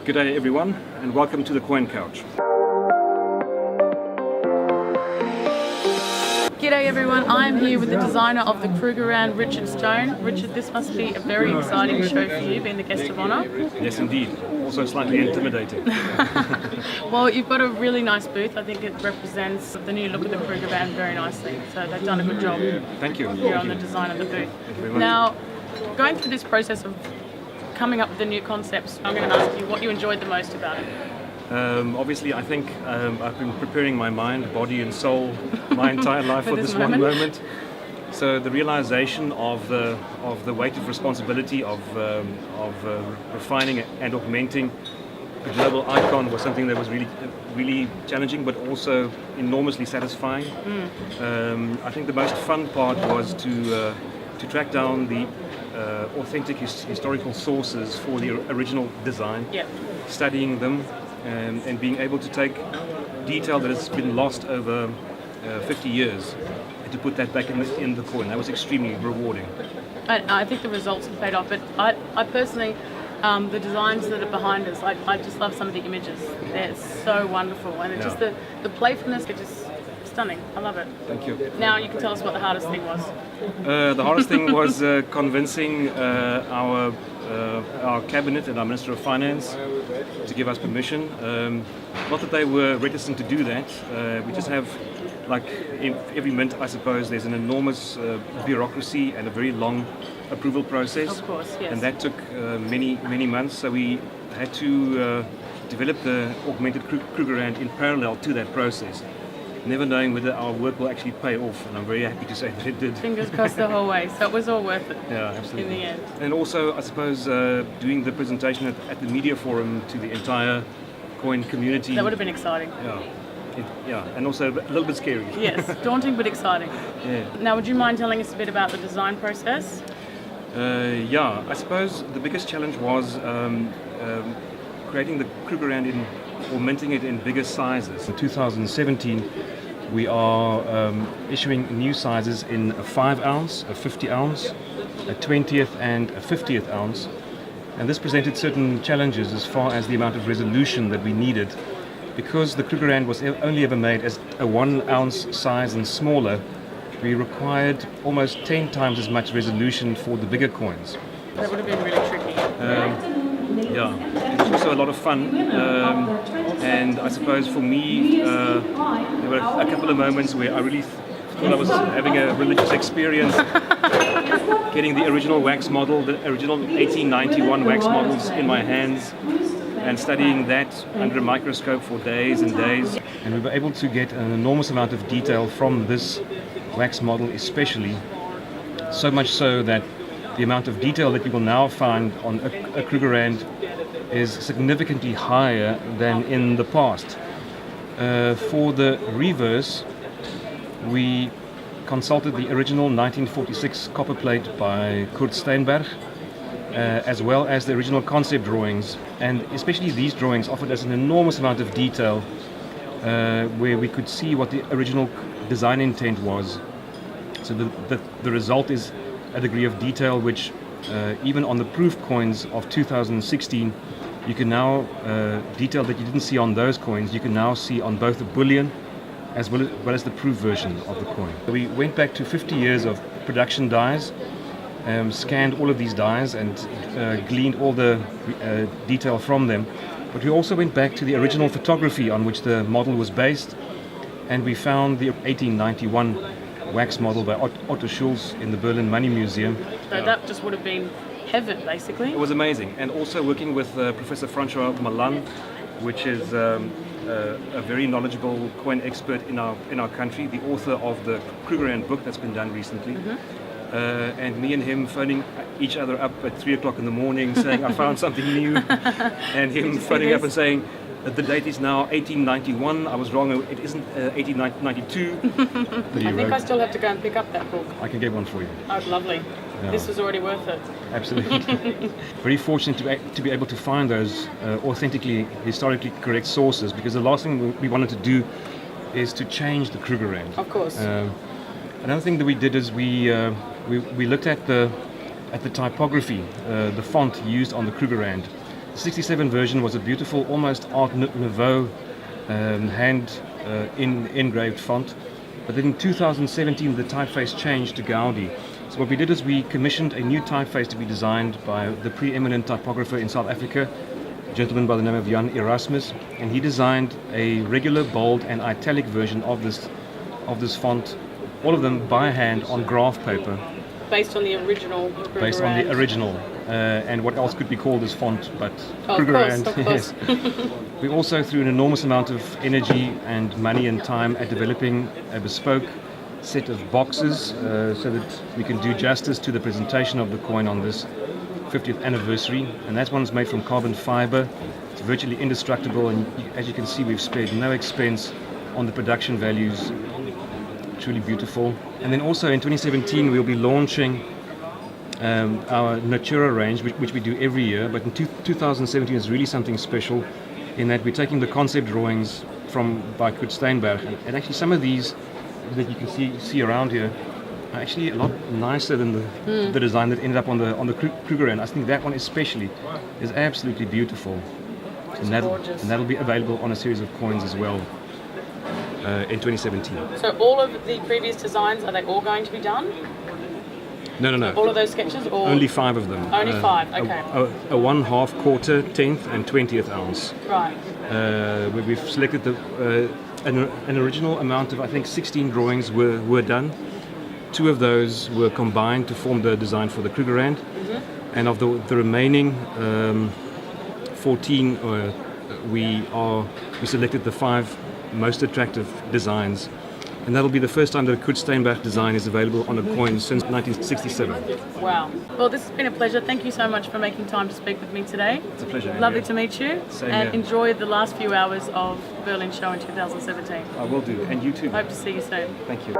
Good day everyone, and welcome to the Coin Couch. G'day everyone, I'm here with the designer of the Krugerrand, Richard Stone. Richard, this must be a very exciting show for you, being the guest of honour. Yes indeed, also slightly intimidating. Well, you've got a really nice booth. I think it represents the new look of the Krugerrand very nicely, so they've done a good job. Thank you. Here on the design of the booth. Thank you very much. Now, going through this process of coming up with the new concepts, I'm going to ask you what you enjoyed the most about it. Obviously, I think I've been preparing my mind, body and soul my entire life for this one moment. So the realization of the weight of responsibility of refining and augmenting a global icon was something that was really challenging, but also enormously satisfying. I think the most fun part was to track down the authentic historical sources for the original design, studying them. And being able to take detail that has been lost over 50 years and to put that back in the coin. That was extremely rewarding. I think the results have paid off, but I personally, the designs that are behind us, I just love some of the images. They're so wonderful, and it's just the playfulness, it's just stunning. I love it. Thank you. Now you can tell us what the hardest thing was. The hardest thing was convincing our cabinet and our Minister of Finance to give us permission. Not that they were reticent to do that. We just have, like in every mint, I suppose, there's an enormous bureaucracy and a very long approval process. Of course, yes. And that took many months. So we had to develop the augmented Krugerrand in parallel to that process, never knowing whether our work will actually pay off, and I'm very happy to say that it did. Fingers crossed the whole way, so it was all worth it. Yeah, absolutely. In the end. And also, I suppose, doing the presentation at the media forum to the entire coin community. That would have been exciting. Yeah, and also a little bit scary. Yes, daunting but exciting. Yeah. Now, would you mind telling us a bit about the design process? I suppose the biggest challenge was creating the Krugerrand or minting it in bigger sizes. In 2017, we are issuing new sizes in a 5 ounce, a 50 ounce, a 20th and a 50th ounce. And this presented certain challenges as far as the amount of resolution that we needed. Because the Krugerrand was only ever made as a 1 ounce size and smaller, we required almost 10 times as much resolution for the bigger coins. That would have been really tricky. It was also a lot of fun, and I suppose for me there were a couple of moments where I really thought I was having a religious experience, getting the original wax model, the original 1891 wax models in my hands and studying that under a microscope for days and days. And we were able to get an enormous amount of detail from this wax model especially, so much so that the amount of detail that you will now find on a Krugerrand is significantly higher than in the past. For the reverse, we consulted the original 1946 copper plate by Kurt Steinberg, as well as the original concept drawings, and especially these drawings offered us an enormous amount of detail where we could see what the original design intent was. So the result is a degree of detail which even on the proof coins of 2016 you can now detail that you didn't see on those coins, you can now see on both the bullion as well as the proof version of the coin. We went back to 50 years of production dies, scanned all of these dies and gleaned all the detail from them, but we also went back to the original photography on which the model was based, and we found the 1891 wax model by Otto Schulz in the Berlin Money Museum. So that just would have been heaven, basically. It was amazing, and also working with Professor Francois Malan, which is a very knowledgeable coin expert in our country, the author of the Krugerrand book that's been done recently. And me and him phoning each other up at 3 o'clock in the morning saying I found something new, and him phoning up and saying the date is now 1891. I was wrong, it isn't 1892. I think I still have to go and pick up that book. I can get one for you. Oh, lovely. Yeah. This was already worth it. Absolutely. Very fortunate to be able to find those authentically, historically correct sources, because the last thing we wanted to do is to change the Krugerrand. Of course. Another thing that we did is we looked at the typography, the font used on the Krugerrand, The 67 version was a beautiful, almost Art Nouveau engraved font. But then in 2017 the typeface changed to Gaudi. So what we did is we commissioned a new typeface to be designed by the preeminent typographer in South Africa, a gentleman by the name of Jan Erasmus, and he designed a regular, bold and italic version of this font, all of them by hand on graph paper. Based on the original. Based on the original. And what else could be called this font but Krugerrand? Of course. Yes. We also threw an enormous amount of energy and money and time at developing a bespoke set of boxes so that we can do justice to the presentation of the coin on this 50th anniversary. And that one's made from carbon fiber. It's virtually indestructible, and as you can see, we've spared no expense on the production values. Truly beautiful. And then also in 2017 we'll be launching our Natura range, which we do every year, but in 2017 is really something special in that we're taking the concept drawings by Kurt Steinberg, and actually some of these that you can see around here are actually a lot nicer than the design that ended up on the Krugerrand. I think that one especially is absolutely beautiful, and that'll be available on a series of coins as well in 2017. So all of the previous designs, are they all going to be done? No. All of those sketches? Or only 5 of them. Only 5, okay. A 1/2 quarter, 10th and 20th ounce. Right. We've selected an original amount of, I think, 16 drawings were done. 2 of those were combined to form the design for the Krugerrand. Mm-hmm. And of the remaining 14, we selected the 5 most attractive designs. And that'll be the first time that a Kurt Steinberg design is available on a coin since 1967. Wow. Well, this has been a pleasure. Thank you so much for making time to speak with me today. It's a pleasure. Lovely to meet you. Same and here. enjoy the last few hours of Berlin show in 2017. I will do, and you too. Hope to see you soon. Thank you.